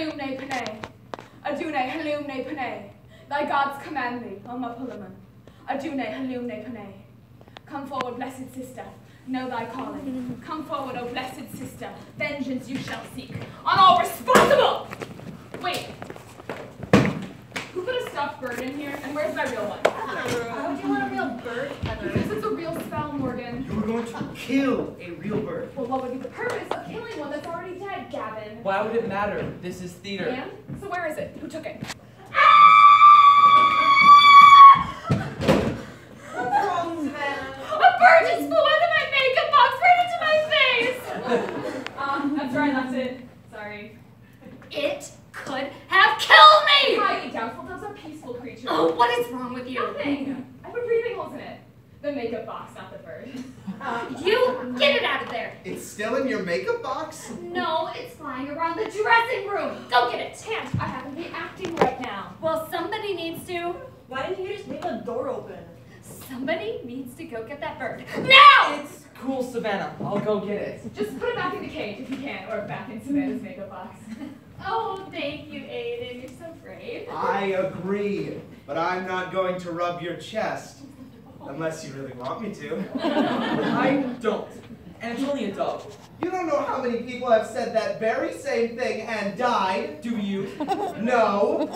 halumne pane. Adune halumne pane. Thy gods command thee, O Mapulaman. Adune halumne pane. Come forward, blessed sister. Know thy calling. Come forward, O blessed sister. Vengeance you shall seek on all responsible. Wait. Who put a stuffed bird in here? And where's my real one? Why would you want a real bird, Heather? Because it's a real spell, Morgan. You were going to kill a real bird. Well, what would be the purpose of killing one that's already dead, Gavin? Why would it matter? This is theater. And? So where is it? Who took it? What's wrong, Savannah? A bird just flew out of my makeup box right into my face! That's where I left it. Sorry. It could have killed me! Highly doubtful. Those are peaceful creatures. Oh, what is wrong with you? Nothing. I put breathing holes in it. The makeup box, not the bird. You get it out of there. It's still in your makeup box? No, it's flying around the dressing room. Go get it. Can't. I happen to be acting right now. Well, somebody needs to. Why didn't you just leave the door open? Somebody needs to go get that bird. Now! It's cool, Savannah. I'll go get it. Just put it back in the cage if you can, or back in Savannah's makeup box. Oh, thank you, Aiden. You're so brave. I agree, but I'm not going to rub your chest. Unless you really want me to. I don't. And it's only a dove. You don't know how many people have said that very same thing and died. Do you? No.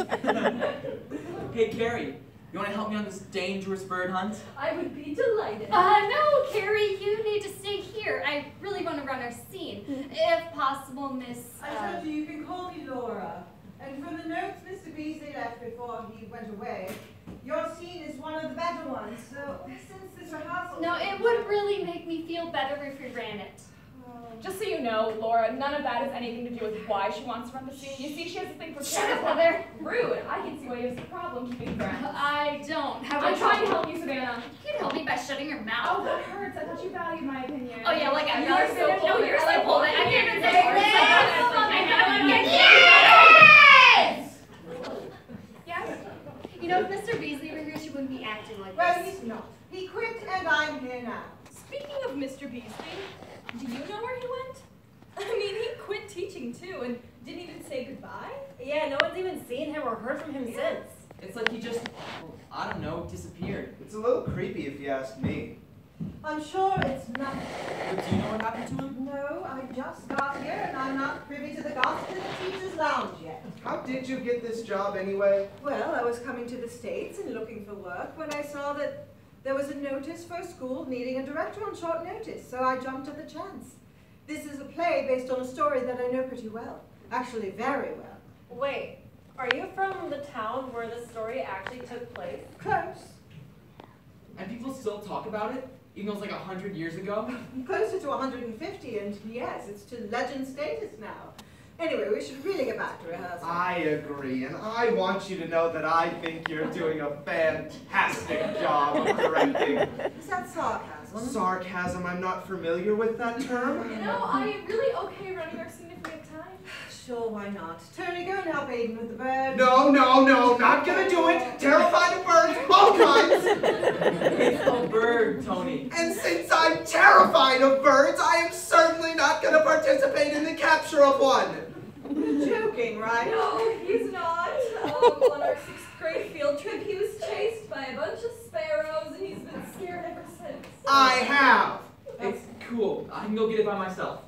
Hey, Carrie. You want to help me on this dangerous bird hunt? I would be delighted. No, Carrie, you need to stay here. I really want to run our scene. If possible, Miss... I told you can call me Laura. And from the notes Mr. Beasley left before he went away, your scene is one of the better ones. So since this rehearsal... No, it would really make me feel better if we ran it. Just so you know, Laura, none of that has anything to do with why she wants to run the scene. You see, she has a thing for Shut up, cameras. Heather. Rude. I can see why you have a problem keeping friends. I don't. I'm trying to help you, Savannah. You can help me by shutting your mouth. Oh, that hurts. I thought you valued my opinion. Oh yeah, like I You're really so no, cold. you're I so like cold. I both can't even of say you. yes! Yes? You know, if Mr. Beasley were here, she wouldn't be acting like Well, this. he's not. He quit and I'm here now. Speaking of Mr. Beasley, do you know where he went? I mean, he quit teaching too and didn't even say goodbye. Yeah, no one's even seen him or heard from him since. It's like he just, I don't know, disappeared. It's a little creepy if you ask me. I'm sure it's nothing. But do you know what happened to him? No, I just got here and I'm not privy to the gossip in the teacher's lounge yet. How did you get this job anyway? Well, I was coming to the States and looking for work when I saw that there was a notice for a school needing a director on short notice, so I jumped at the chance. This is a play based on a story that I know pretty well. Actually, very well. Wait, are you from the town where the story actually took place? Close. And people still talk about it? Even though it's like 100 years ago? Closer to 150, and yes, it's to legend status now. Anyway, we should really get back to rehearsal. I agree, and I want you to know that I think you're doing a fantastic job of directing. Is that sarcasm? Sarcasm, I'm not familiar with that term. You know, I'm really okay running our scene if we have time. Sure, why not? Tony, go and help Aiden with the bird. No, not gonna do it. Terrified of birds, all kinds. It's a bird, Tony. And since I'm terrified of birds, I am certainly not gonna participate in the capture of one. You're joking, right? No, he's not. On our 6th grade field trip, he was chased by a bunch of sparrows and he's been scared ever since. I have. It's cool. I can go get it by myself.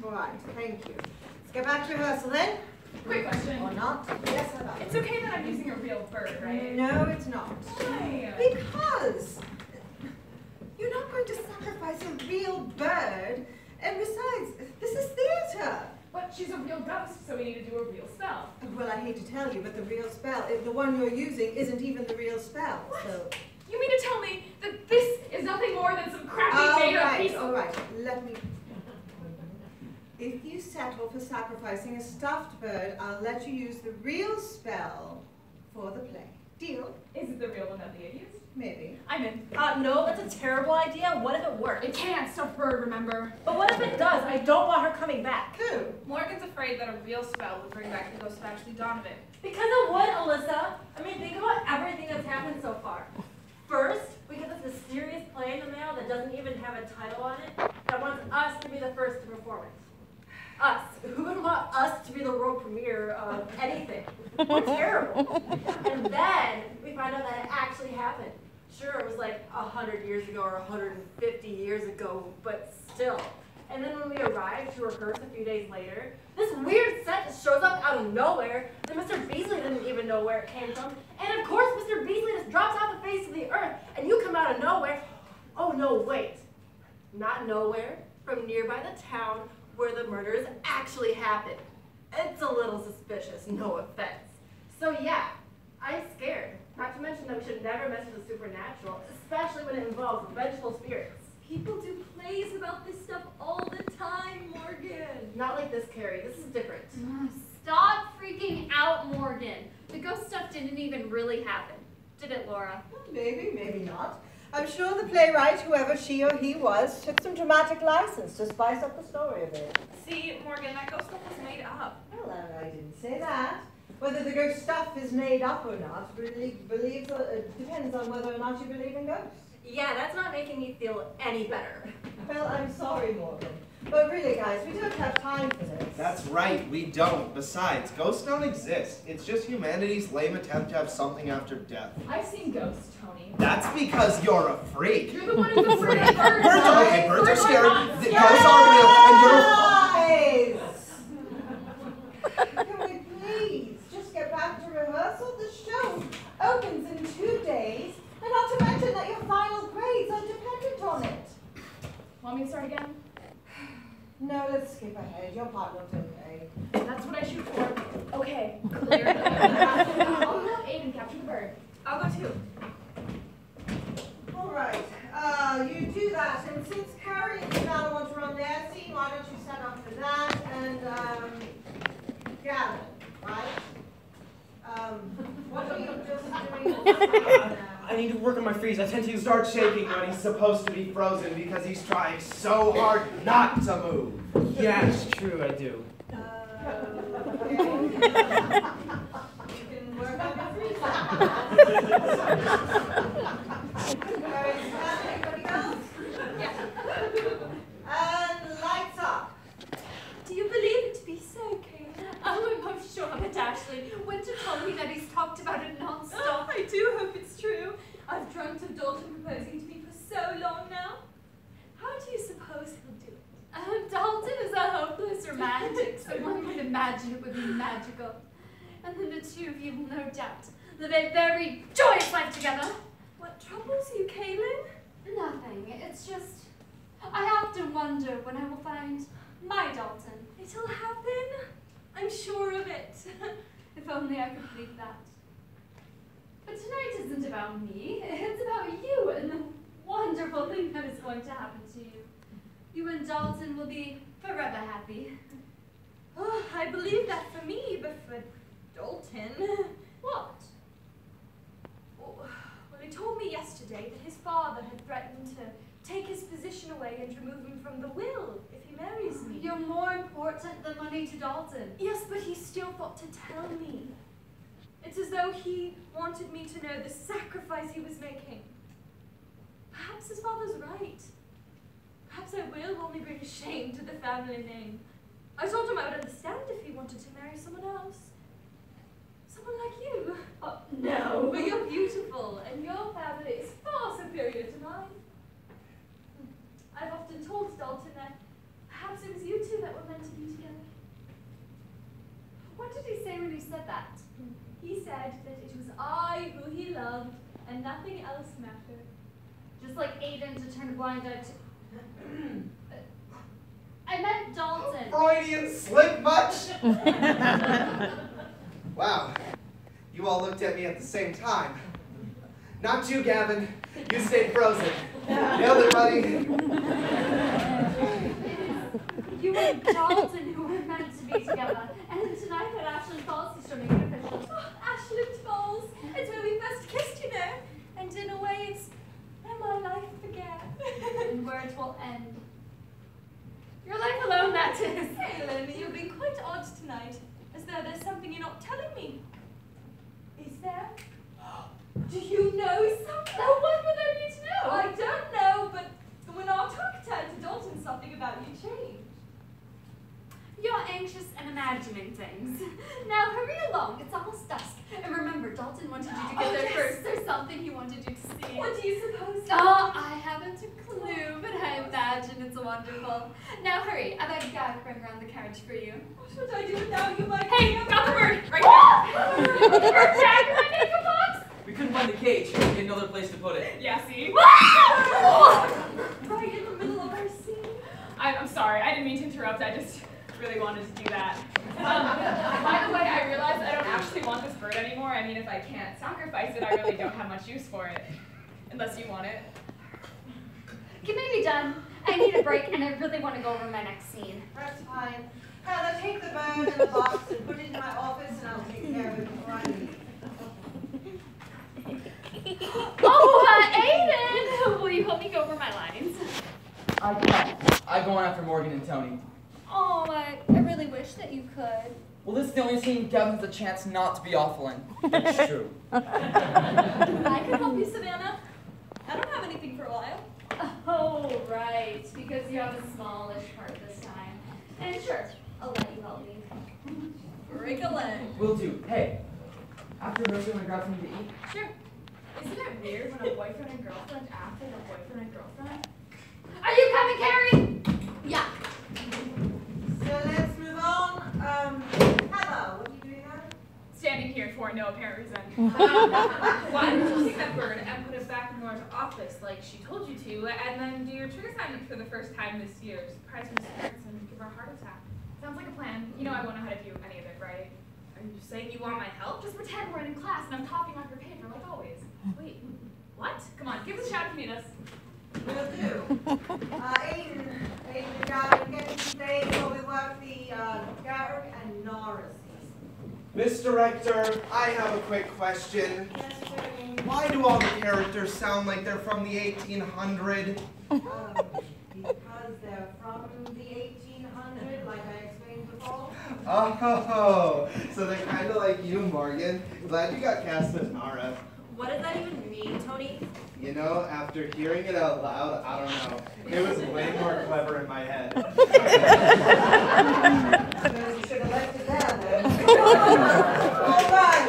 All right, thank you. Let's get back to rehearsal then. Quick question. Or not? Yes or no? It's okay that I'm using a real bird, right? No, it's not. Why? Because you're not going to sacrifice a real bird. And besides, this is theater. But she's a real ghost, so we need to do a real spell. Well, I hate to tell you, but the real spell, the one you're using, isn't even the real spell. What? So. You mean to tell me that this is nothing more than some crappy made-up piece of... All right, let me... If you settle for sacrificing a stuffed bird, I'll let you use the real spell for the play. Deal? Is it the real one that Leah used? Maybe. I'm in. No, that's a terrible idea. What if it works? It can't, stuffed bird, remember? But what if it does? I don't want her coming back. Who? Morgan's afraid that a real spell would bring back the ghost of Ashley Donovan. Because it would, Alyssa. I mean, think about everything that's happened so far. First, we get this mysterious play in the mail that doesn't even have a title on it, that wants us to be the first to perform it. Us. Who would want us to be the world premiere of anything? We're terrible. And then we find out that it actually happened. Sure, it was like 100 years ago or 150 years ago, but still. And then when we arrived to rehearse a few days later, this weird set just shows up out of nowhere that Mr. Beasley didn't even know where it came from. And of course, Mr. Beasley just drops off the face of the earth, and you come out of nowhere. Oh no, wait. Not nowhere, from nearby the town where the murders actually happened. It's a little suspicious, no offense. So yeah, I'm scared. Not to mention that we should never mess with the supernatural, especially when it involves vengeful spirits. People do plays about this stuff all the time, Morgan. Not like this, Carrie. This is different. Stop freaking out, Morgan. The ghost stuff didn't even really happen. Did it, Laura? Maybe, maybe not. I'm sure the playwright, whoever she or he was, took some dramatic license to spice up the story a bit. See, Morgan, that ghost stuff was made up. Well, I didn't say that. Whether the ghost stuff is made up or not depends on whether or not you believe in ghosts. Yeah, that's not making me feel any better. Well, I'm sorry, Morgan. But really, guys, we don't have time for this. That's right, we don't. Besides, ghosts don't exist. It's just humanity's lame attempt to have something after death. I've seen ghosts, Tony. That's because you're a freak. You're the one who's afraid of birds. Birds are okay, birds are scary, not the ghosts are real, and you're... Guys! Can we please just get back to rehearsal? The show opens in 2 days, and not to mention that your final grades are dependent on it. Want me to start again? No, let's skip ahead. Your part looked okay. That's what I shoot for. Okay, clear. I'll help Aiden capture the bird. I'll go too. All right, you do that, and since Carrie and Savannah want to run their scene, why don't you set up for that, and, Gavin, right? What are you just doing? I need to work on my freeze. I tend to Start shaking when he's supposed to be frozen because he's trying so hard not to move. Yeah, it's true, I do. Okay. You can work on your freeze. Anybody else? Yeah. And lights up. Do you believe it to be so, Kayla? Oh, I'm sure of it, Ashley. Winter told me that he's talked about it non-stop. I do hope it's true. I've dreamt of Dalton proposing to me for so long now. How do you suppose he'll do it? Dalton is a hopeless romantic, so one would imagine it would be magical. And then the two of you will no doubt live a very joyous life together. What troubles you, Kaylin? Nothing. It's just, I often wonder when I will find my Dalton. It'll happen. I'm sure of it. If only I could believe that. But tonight isn't about me. It's about you and the wonderful thing that is going to happen to you. You and Dalton will be forever happy. Oh, I believe that for me, but for Dalton. What? Well, he told me yesterday that his father had threatened to take his position away and remove him from the will if he marries me. You're more important than money to Dalton. Yes, but he still thought to tell me. It's as though he wanted me to know the sacrifice he was making. Perhaps his father's right. Perhaps I will only bring shame to the family name. I told him I would understand if he wanted to marry someone else. Someone like you. Oh, no. But you're beautiful, and your family is far superior to mine. I've often told Dalton that perhaps it was you two that were meant to be together. What did he say when he said that? He said that it was I who he loved, and nothing else mattered. Just like Aiden to turn a blind eye to... I meant Dalton. Freudian slip much? Wow, you all looked at me at the same time. Not you, Gavin. You stayed frozen. Nailed it, buddy. You and Dalton who were meant to be together. And tonight at Ashland Falls, he's turning it official. Oh, Ashland Falls. It's where we first kissed, you know. And in a way, it's where my life began. And where it will end. Your life alone, that is. Helen, you've been quite odd tonight. As though there's something you're not telling me. Is there? Do you know something? Oh, what would there be to know? I don't know, but when our talk turned to Dalton, something about you changed. You're imagining things. Now hurry along, it's almost dusk. And remember, Dalton wanted you to get there first. There's something he wanted you to see. What do you suppose? Oh, I haven't a clue, but I imagine it's wonderful. Now hurry, I bet God bring around the carriage for you. What should I do without you, my Hey, king? got the bird! Right here! The bird back in my makeup box! We couldn't find the cage. We need another place to put it. Yeah, see? Right in the middle of our scene. I'm sorry, I didn't mean to interrupt. I just really wanted to do that. By the way, I realized I don't actually want this bird anymore. I mean, if I can't sacrifice it, I really don't have much use for it. Unless you want it. Can we be done? I need a break, and I really want to go over my next scene. That's fine. Now, take the bird in the box and put it in my office, and I'll take care of it before I leave. Oh, Aiden! Will you help me go over my lines? I can't. I go on after Morgan and Tony. Oh, I really wish that you could. Well, this is the only scene Gavin has a chance not to be awful in. It's true. I can help you, Savannah. I don't have anything for a while. Oh, right, because you have a smallish part this time. And sure, I'll let you help me. Break a leg. Will do. Hey, after rehearsal, want to grab something to eat? Sure. Isn't it weird when a boyfriend and girlfriend act like a boyfriend and girlfriend? Are you coming, Carrie? Yeah. So let's move on. Hello, what are you doing now? Standing here for no apparent reason. Why did you take that bird and put it back in Nora's office like she told you to, and then do your trick assignment for the first time this year? Surprise Miss Harrison and give her a heart attack. Sounds like a plan. You know I won't know how to do any of it, right? Are you saying you want my help? Just pretend we're in class and I'm copying off your paper like always. Wait, what? Come on, give us a shout if you need us. Will do. Aiden and Gavin, get to stay while we work the Garrick and Norris season. Miss Director, I have a quick question. Yes, Tony. Why do all the characters sound like they're from the 1800s? Because they're from the 1800s, like I explained before. Oh, so they're kind of like you, Morgan. Glad you got cast as Nara. What does that even mean, Tony? You know, after hearing it out loud, I don't know. It was way more clever in my head. So you should have left it there then. All right.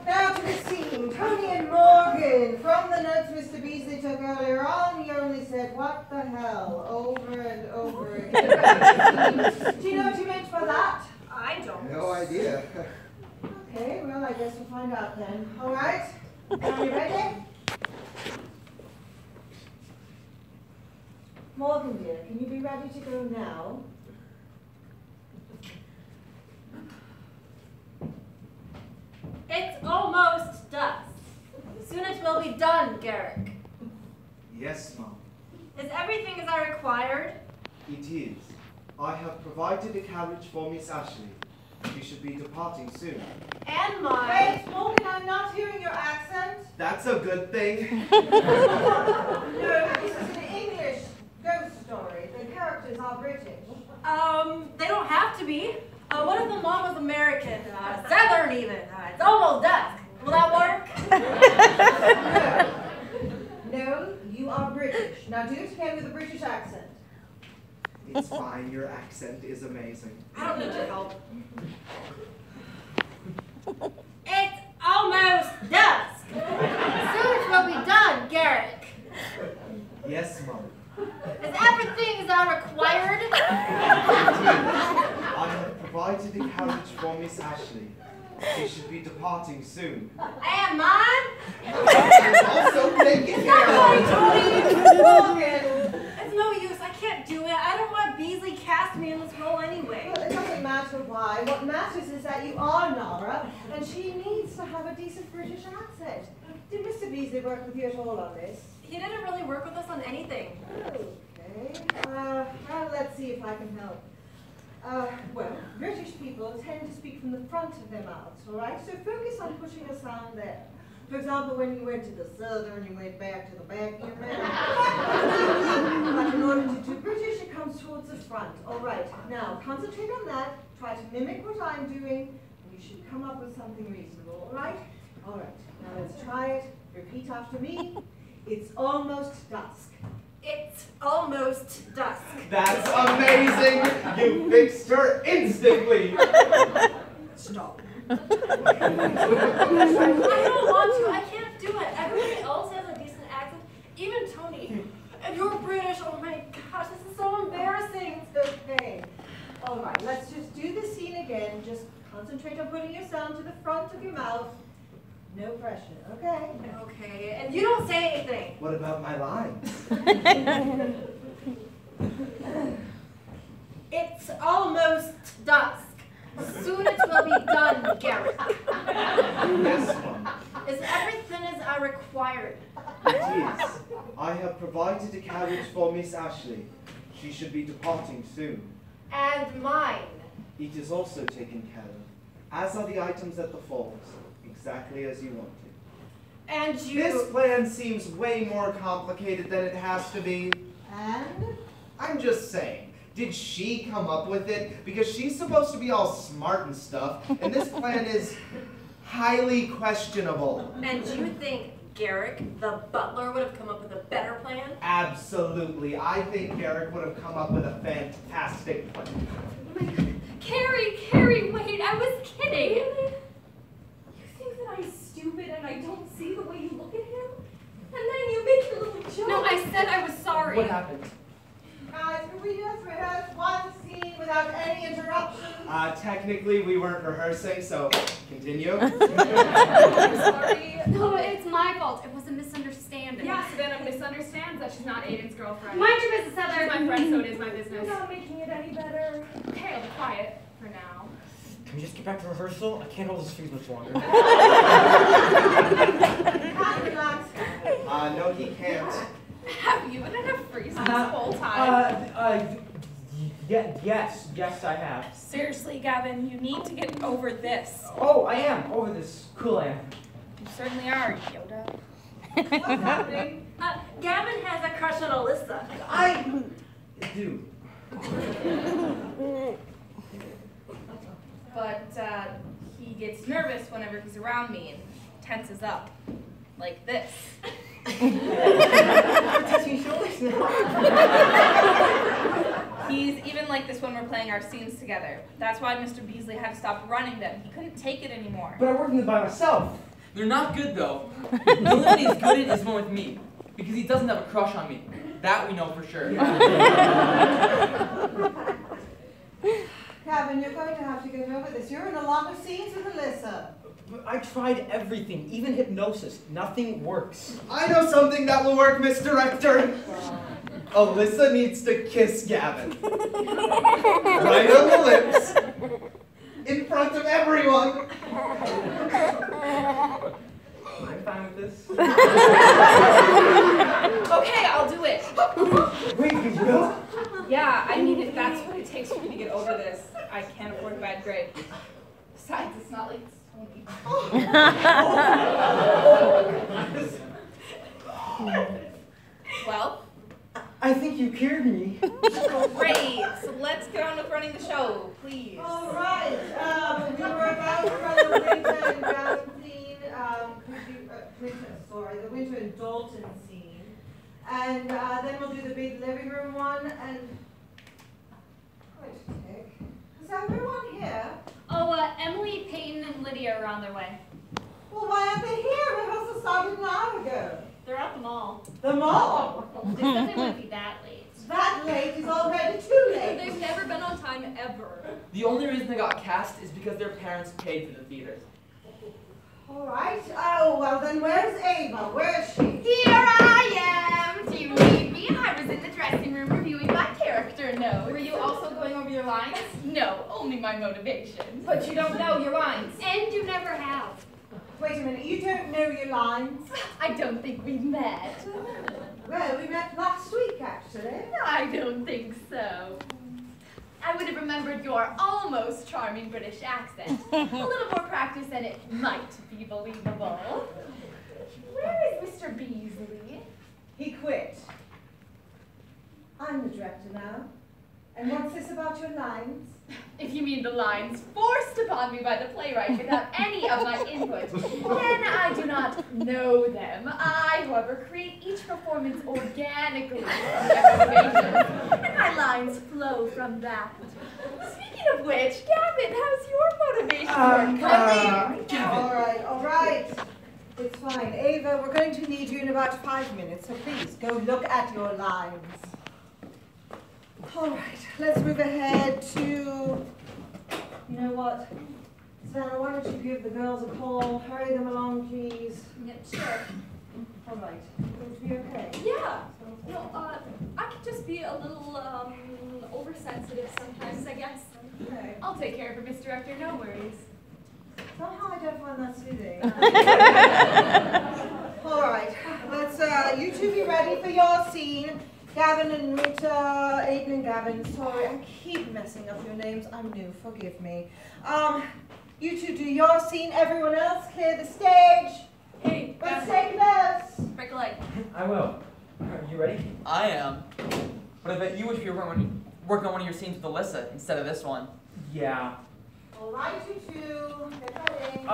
Now to the scene. Tony and Morgan. From the notes Mr. Beasley took earlier on, he only said, "What the hell?" over and over again. Do you know what you meant by that? I don't. No idea. Okay, well, I guess we'll find out then. All right? Are you ready? Morgan, dear, can you be ready to go now? It's almost dusk. Soon it will be done, Garrick. Yes, Mom. Is everything as I required? It is. I have provided a carriage for Miss Ashley. She should be departing soon. And my... Wait, Morgan, I'm not hearing your accent. That's a good thing. No, this is an English ghost story. The characters are British. They don't have to be. One of them was American, Southern even. It's almost dusk. Will that work? No, you are British. Now do it again with a British accent. It's fine. Your accent is amazing. I don't need your help. It's almost dusk. Soon it will be done, Garrick. Yes, Mom. Is everything as I required? I have provided a carriage for Miss Ashley. She should be departing soon. And mine? Also taking care of. Morgan! It's no use. I can't do it. I don't want Beasley cast me in this role anyway. Well, it doesn't matter why. What matters is that you are Nara, and she needs to have a decent British accent. Did Mr. Beasley work with you at all on this? He didn't really work with us on anything. Okay. Well, let's see if I can help. Well, British people tend to speak from the front of their mouths, all right? So focus on pushing a sound there. For example, when you went to the southern, you went back to the back of your mouth. But in order to do British, it comes towards the front. All right. Now, concentrate on that. Try to mimic what I'm doing, and you should come up with something reasonable, all right? All right. Now let's try it. Repeat after me. It's almost dusk. It's almost dusk. That's amazing! You fixed her instantly! Stop. I don't want to. I can't do it. Everybody else has a decent accent. Even Tony. And you're British. Oh my gosh, this is so embarrassing. It's okay. All right, let's just do the scene again. Just concentrate on putting your sound to the front of your mouth. No pressure, okay? Okay, and you don't say anything. What about my lines? It's almost dusk. Soon it will be done, Garrett. Yes, Mom. Is everything as I required? It is. I have provided a carriage for Miss Ashley. She should be departing soon. And mine. It is also taken care of, as are the items at the falls, exactly as you wanted. And you... This plan seems way more complicated than it has to be. And? I'm just saying. Did she come up with it? Because she's supposed to be all smart and stuff, and this plan is highly questionable. And you think Garrick, the butler, would have come up with a better plan? Absolutely. I think Garrick would have come up with a fantastic plan. Oh my God. Carrie, wait, I was kidding. Really? You think that I'm stupid and I don't see the way you look at him? And then you make your little joke. No, I said I was sorry. What happened? Guys, can we just rehearse one scene without any interruptions? Technically, we weren't rehearsing, so continue. I'm sorry. No, it's my fault. It was a misunderstanding. Yeah, Savannah misunderstands that she's not Aiden's girlfriend. Mind your business, Heather. She's my friend, so it is my You're business. not making it any better. Okay, I'll be quiet for now. Can we just get back to rehearsal? I can't hold this freeze much longer. Relax. No, he can't. Have you been in a freeze this whole time? Yes, I have. Seriously, Gavin, you need to get over this. Oh, I am over this. Cool, I am. You certainly are, Yoda. What's happening? Gavin has a crush on Alyssa. I do. But he gets nervous whenever he's around me and tenses up. Like this. Touching shoulders now. He's even like this when we're playing our scenes together. That's why Mr. Beasley had to stop running them. He couldn't take it anymore. But I'm working by myself. They're not good, though. The only one he's good at is one with me. Because he doesn't have a crush on me. That we know for sure. Kevin, you're going to have to get over this. You're in a lot of scenes with Alyssa. But I tried everything, even hypnosis. Nothing works. I know something that will work, Miss Director. Alyssa needs to kiss Gavin. Right on the lips. In front of everyone. I'm fine with this. Okay, I'll do it. Wait, you will? Yeah, I mean, if that's what it takes for me to get over this, I can't afford a bad grade. Besides, it's not like it's Tony. Well, I think you cured me. great. So let's get on with running the show, please. All right. We were about to run the winter in Gavin scene. The winter in Dalton scene. And then we'll do the big living room one. And wait a tick. Is everyone here? Oh, Emily, Peyton, and Lydia are on their way. Well, why aren't they here? Rehearsal started an hour ago. They're at the mall. The mall. They said they wouldn't be that late. That late is already too late. They've never been on time ever. The only reason they got cast is because their parents paid for the theater. All right. Oh, well then where's Ava? Where is she? Here I am! Do you need me? I was in the dressing room reviewing my character notes. Were you also going over your lines? No, only my motivations. But you don't know your lines. And you never have. Wait a minute, you don't know your lines? I don't think we've met. Well, we met last week, actually. I don't think so. I would have remembered your almost charming British accent. A little more practice and it might be believable. Where is Mr. Beasley? He quit. I'm the director now. And what's this about your lines? If you mean the lines forced upon me by the playwright without any of my input, then I do not know them. I, however, create each performance organically from their motivations, and my lines flow from that. Speaking of which, Gavin, how's your motivation for coming? All right. It's fine. Ava, we're going to need you in about 5 minutes, so please go look at your lines. All right, let's move ahead to, you know what? Sarah, why don't you give the girls a call? Hurry them along, please. Yep, sure. All right, going to be okay? Yeah. No, I could just be a little, oversensitive sometimes, I guess. Okay. I'll take care of it, Mr. Director, no worries. Somehow I don't find that soothing. All right, let's, you two be ready for your scene. Gavin and Rita, Aiden and Gavin, sorry, I keep messing up your names. I'm new, forgive me. You two do your scene, everyone else clear the stage. Hey, Let's take this. Break a leg. I will. Are you ready? I am. But I bet you wish you were working on one of your scenes with Alyssa instead of this one. Yeah. All right, you two, get ready.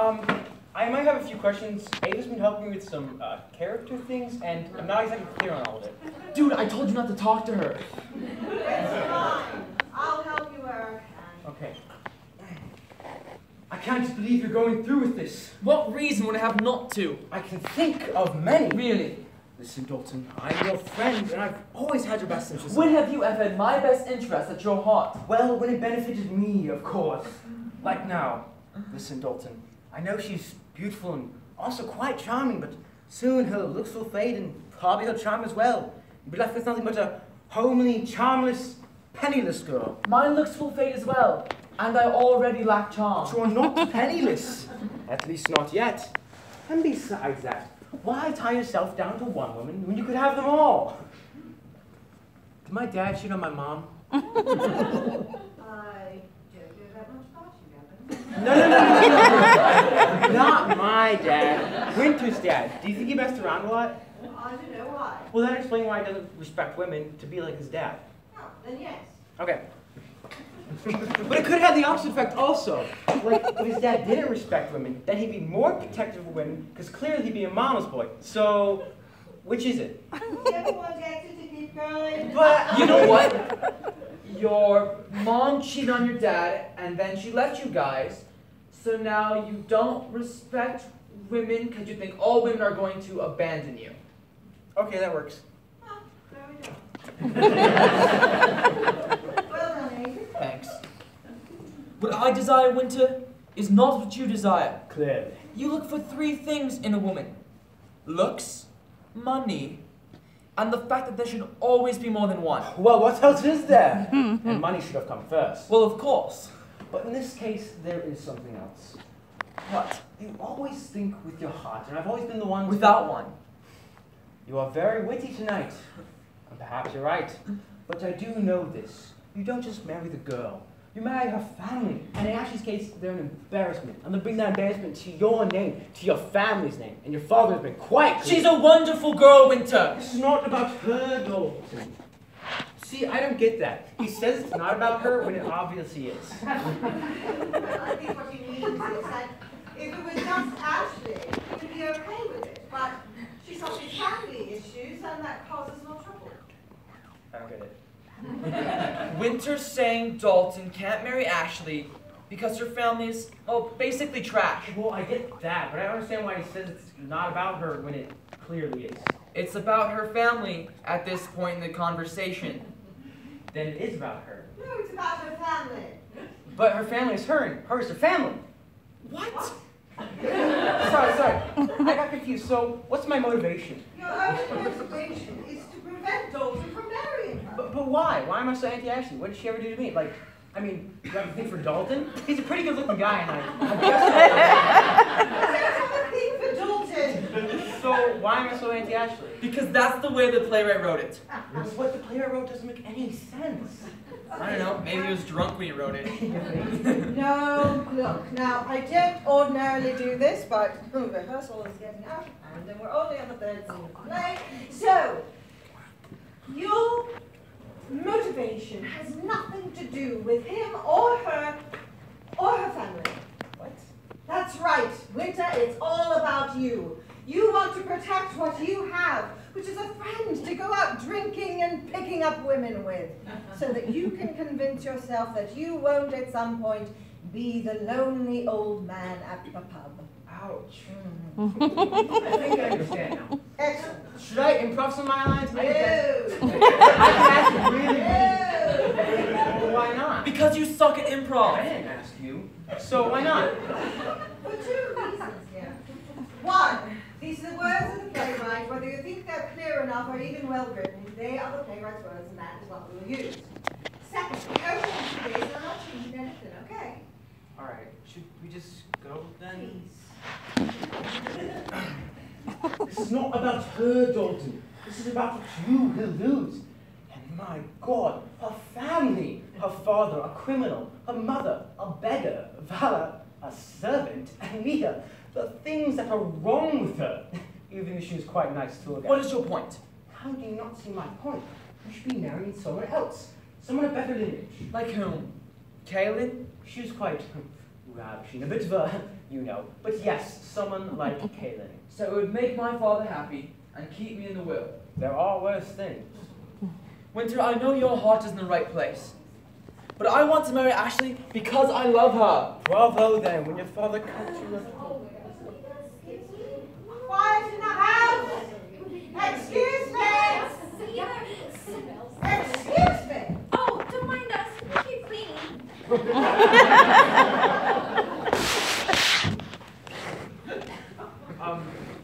I might have a few questions. Ava's been helping me with some character things, and I'm not exactly clear on all of it. Dude, I told you not to talk to her. It's fine. I'll help you where I can. Okay. I can't believe you're going through with this. What reason would I have not to? I can think of many. Really? Listen, Dalton, I'm your friend, and I've always had your best interests. When have you ever had my best interest at your heart? Well, when it benefited me, of course. Like now. Listen, Dalton, I know she's beautiful and also quite charming, but soon her looks will fade and probably her charm as well. You'll be left with nothing but a homely, charmless, penniless girl. My looks will fade as well, and I already lack charm. But you're not penniless. At least not yet. And besides that, why tie yourself down to one woman when you could have them all? Did my dad cheat on my mom? I don't know that much about you, Gavin. No. Not my dad. Winter's dad. Do you think he messed around a lot? I don't know why. Well, that explains why he doesn't respect women to be like his dad. Oh, then yes. Okay. But it could have the opposite effect also. Like, if his dad didn't respect women, then he'd be more protective of women, because clearly he'd be a mama's boy. So, which is it? Everyone gets it to keep going. But, You know what? Your mom cheated on your dad, and then she left you guys. So now you don't respect women because you think all women are going to abandon you. okay, that works. Oh, there we go. Well done, Aiden. Thanks. What I desire, Winter, is not what you desire. Clearly. You look for 3 things in a woman. Looks, money, and the fact that there should always be more than one. Well, what else is there? And money should have come first. Well, of course. But in this case, there is something else. What? You always think with your heart, and I've always been the one Without one. You are very witty tonight. And perhaps you're right. But I do know this. You don't just marry the girl. You marry her family. And in Ashley's case, they're an embarrassment. And they bring that embarrassment to your name, to your family's name. And your father has been quite clear. She's a wonderful girl, Winter. This is not about her, Dalton. See, I don't get that. He says it's not about her when it obviously is. I think what he means is that if it was just Ashley, he would be okay with it. But she's got these family issues, and that causes more trouble. I don't get it. Winter's saying Dalton can't marry Ashley because her family is, well, basically trash. Well, I get that, but I don't understand why he says it's not about her when it clearly is. It's about her family at this point in the conversation. Then it is about her. No, it's about her family. But her family is her, and her is her family. What? Sorry. I got confused. So, what's my motivation? Your only motivation is to prevent Dalton from marrying her. But why? Why am I so anti-Ashley? What did she ever do to me? Like, I mean, do I have a thing for Dalton? He's a pretty good-looking guy, and I There's a thing for Dalton. guess. So, why am I so anti-Ashley? Because that's the way the playwright wrote it. What the player wrote doesn't make any sense. I don't know, maybe he was drunk when he wrote it. No, look, now, I don't ordinarily do this, but rehearsal is getting out of hand, and we're only on the 3rd scene of the play. So, your motivation motivation has nothing to do with him or her family. What? That's right, Winter, it's all about you. You want to protect what you have, which is a friend to go out drinking and picking up women with, so that you can convince yourself that you won't at some point be the lonely old man at the pub. Ouch. I think I understand now. Excellent. Should I improv some of my lines? No. I can ask really. No. Why not? Because you suck at I improv. didn't ask you. So why not? For two reasons, yeah. One, these are the words of the playwright, whether you think they're clear enough or even well written, they are the playwright's words and that is what we will use. Second, the opening today, so I'm not changing anything, okay? Alright, should we just go then? Please. This is not about her, Dalton. This is about the two who lose. And my God, her family, her father, a criminal, her mother, a beggar, Vala, a servant, and Mia, the things that are wrong with her. Even if she was quite nice to look at. What is your point? How do you not see my point? You should be marrying someone else. Someone of better lineage. Like whom? Kaylin? She was quite ravishing, a bit of a, you know. But yes, someone like Kaylin. So it would make my father happy and keep me in the will. There are worse things. Winter, I know your heart is in the right place. But I want to marry Ashley because I love her. Bravo then, when your father cuts you left. Quiet in the house! Excuse me! Excuse me! Oh, don't mind us. We keep cleaning.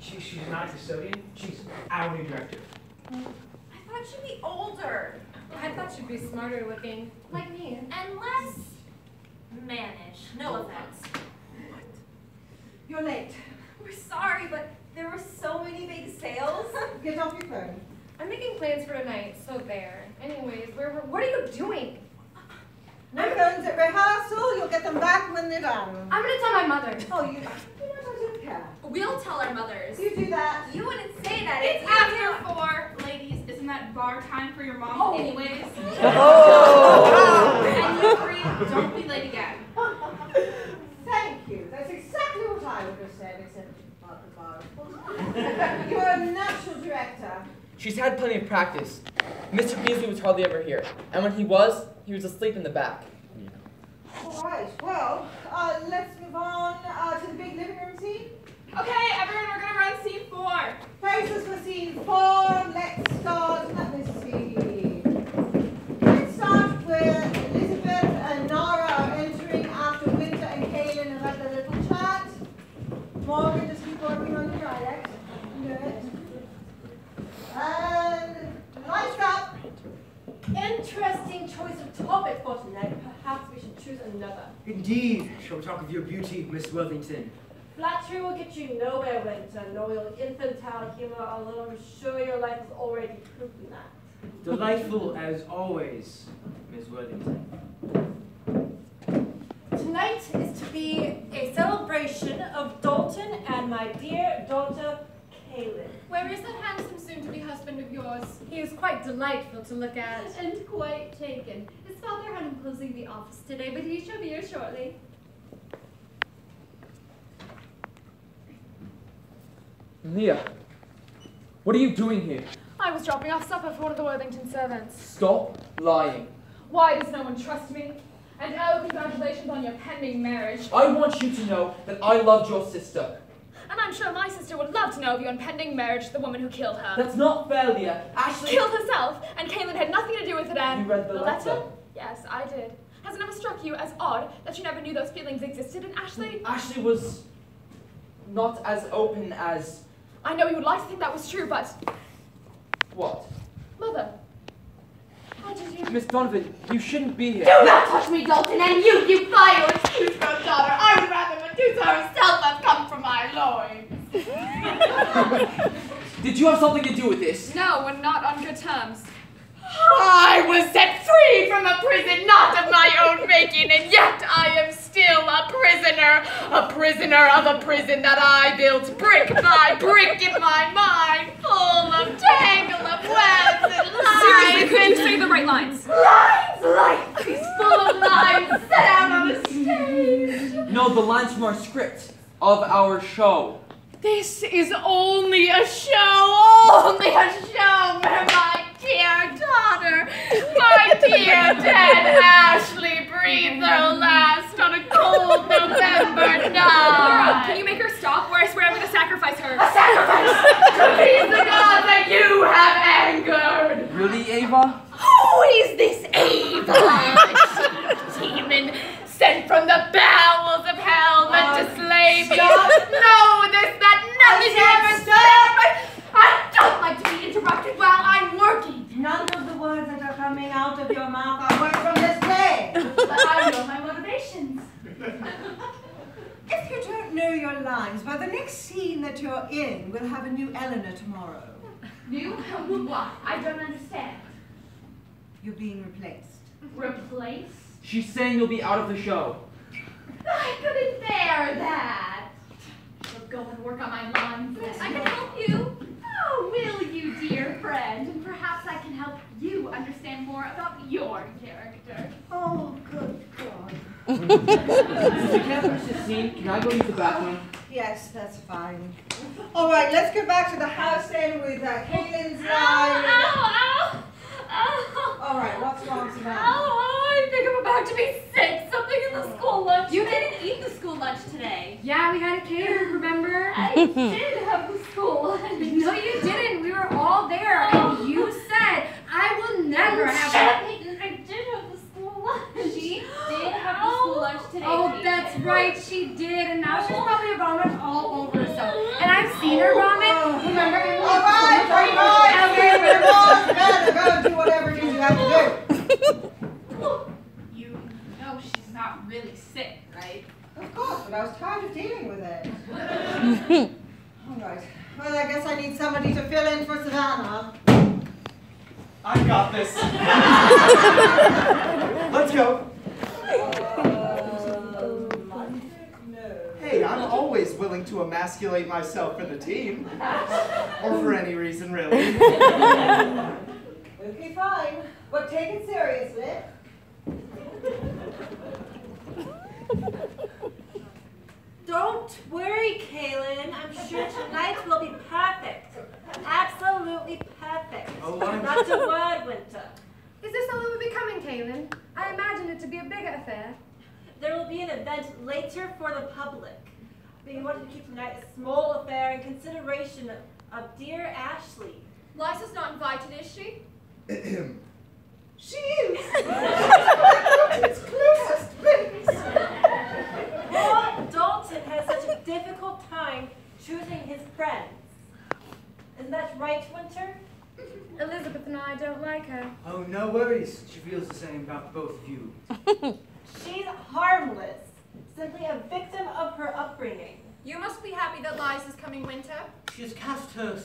She's not a custodian. She's our new director. I thought she'd be older. I thought she'd be smarter looking. Like me. And less mannish. No offense. You're late. We're sorry, but there were so many big sales. Get off your phone. I'm making plans for tonight, so there. Anyways, what are you doing? No phones at rehearsal. You'll get them back when they're done. I'm gonna tell my mother. Oh, you know I don't care. We'll tell our mothers. You do that. You wouldn't say that. It's after 4, ladies. Isn't that bar time for your mom anyways? Oh! And you three, don't be late again. Thank you. That's exactly what I would have said, except about the bar, of course. You're a natural director. She's had plenty of practice. Mr. Beasley was hardly ever here. And when he was asleep in the back. All right. Well, let's move on to the big living room scene. Okay, everyone, we're gonna run scene 4. Places for scene 4. Let's start. Let me see. Let's start with Elizabeth and Nara are entering after Winter and Kaylin have had their little chat. Morgan, just keep working on your dialect. Good. And lights up. Interesting choice of topic for tonight. Perhaps we should choose another. Indeed. Shall we talk of your beauty, Miss Worthington? Flattery will get you nowhere, Winter. Nor will infantile humor, although I'm sure your life has already proven that. Delightful as always, Miss Worthington. Tonight is to be a celebration of Dalton and my dear daughter, Kaylin. Where is that handsome soon-to-be husband of yours? He is quite delightful to look at. And quite taken. His father had him closing the office today, but he shall be here shortly. Mia, what are you doing here? I was dropping off supper for one of the Worthington servants. Stop lying. Why does no one trust me? And oh, congratulations on your pending marriage. I want you to know that I loved your sister. And I'm sure my sister would love to know of your impending marriage to the woman who killed her. That's not fair, Leah. Ashley... Killed herself, and Kaylin had nothing to do with it, and... You read the letter? Yes, I did. Has it never struck you as odd that you never knew those feelings existed in Ashley? Ashley was not as open as... I know you would like to think that was true, but... What? Mother, how did you... Miss Donovan, you shouldn't be here. Do not touch me, Dalton, and you vile excuse for a daughter. I would rather Medusa herself have come from my loins. Did you have something to do with this? No, we're not on good terms. I was set free from a prison not of my own making, and yet I am still a prisoner of a prison that I built brick by brick in my mind, full of tangle of webs and lies. Seriously, could you say the right lines? Lies! life is full of lines set out on a stage. No, the lines from our script of our show. This is only a show where my dear daughter, my dear dead Ashley breathed her last on a cold November night. Can you make her stop, or I swear I'm going to sacrifice her? A sacrifice to please the gods that you have angered. Really, Ava? Who is this Ava? A demon sent from the bowels of hell meant to slay me. Know this, that nothing ever said. I don't like to be interrupted while I'm working. None of the words that are coming out of your mouth are words from this play. But I know my motivations. If you don't know your lines, by the next scene that you're in, we'll have a new Eleanor tomorrow. New? What? I don't understand. You're being replaced. Replace? She's saying you'll be out of the show. I couldn't bear that. She'll go and work on my lines then. I can help you. Oh, will you, dear friend? And perhaps I can help you understand more about your character. Oh, good God. We can't finish this scene. Can I go use the bathroom? Yes, that's fine. All right, let's go back to the house then with Caitlin's line. Ow! All right, what's wrong, Savannah? I think I'm about to be sick. Something in the school lunch. You didn't eat the school lunch today. Yeah, we had a caterer, remember? I did have the school lunch. No, you didn't. We were all there, and you said, I will never have Shut up, Peyton. I did have the school lunch. She did have the school lunch today. Oh, Peyton. that's right, she did, and now she's probably vomited all over herself. And I've seen her vomit. Remember? All right, okay, we're all better. Go and do whatever it is you have to do. You know she's not really sick, right? Of course, but I was tired of dealing with it. All right. Well, I guess I need somebody to fill in for Savannah. I got this. Let's go. Hey, I'm always willing to emasculate myself for the team. Or for any reason, really. Okay, fine. But take it seriously. Don't worry, Kaylin. I'm sure tonight will be perfect. Absolutely perfect. Oh, Not a word, Winter. Is this all that will be coming, Kaylin? I imagine it to be a big affair. There will be an event later for the public. But we wanted to keep tonight a small affair in consideration of dear Ashley. Liza's not invited, is she? She is. It's closest, please. Poor Dalton has such a difficult time choosing his friends. Isn't that right, Winter? Elizabeth and I don't like her. Oh, no worries. She feels the same about both of you. She's harmless, simply a victim of her upbringing. You must be happy that Liza's coming, Winter. She has cast her